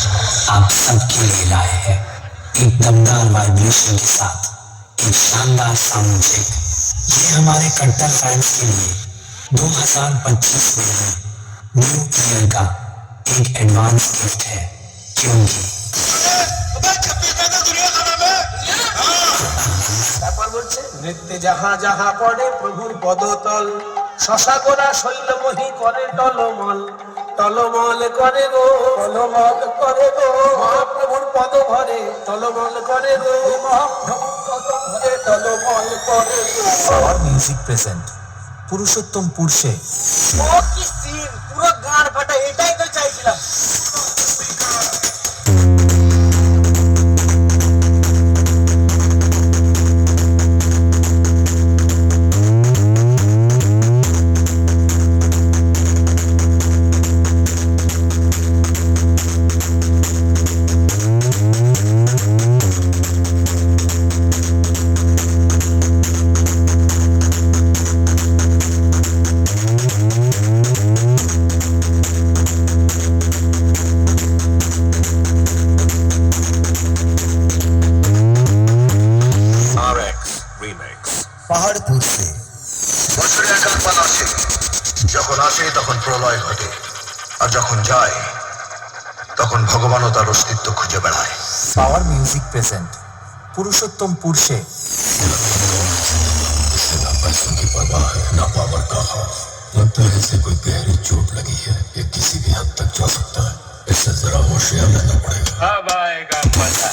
आप सबके लिए लाए हैं एक दमदार वाइब्रेशन के साथ एक शानदार साउंड चेक। ये हमारे कट्टर फैंस के लिए 2025 में न्यू ईयर का एक एडवांस गिफ्ट है, क्योंकि নৃত্যে যাহা যাহা পড়ে প্রভুর পদতল, শশা গোরা শৈলমোহী করে টলমল, টলমল করে গো, টলমল করে গো, মহাপ্রভুর পদ ভরে টলমল করে গো, মহাপ্রভুর পদ ভরে টলমল করে গো। পাওয়ার মিউজিক প্রেজেন্ট পুরুষোত্তমপুর সে। ও কি সিন, পুরো গান ফাটা, এটাই তো চাইছিলাম। পাহাড়পুর সে। বছরে একবার আসে, যখন আসে তখন প্রলয় ঘটে, আর যখন যায় তখন ভগবানও তার অস্তিত্ব খুঁজে বেড়ায়। পাওয়ার মিউজিক প্রেজেন্ট পুরুষোত্তমপুর সে। ना पैसों की परवाह है, ना पावर का खौफ। लगता है जैसे कोई गहरी चोट लगी है, ये किसी भी हद तक जा सकता है। इससे जरा होशियार रहना पड़ेगा। अब आएगा मजा।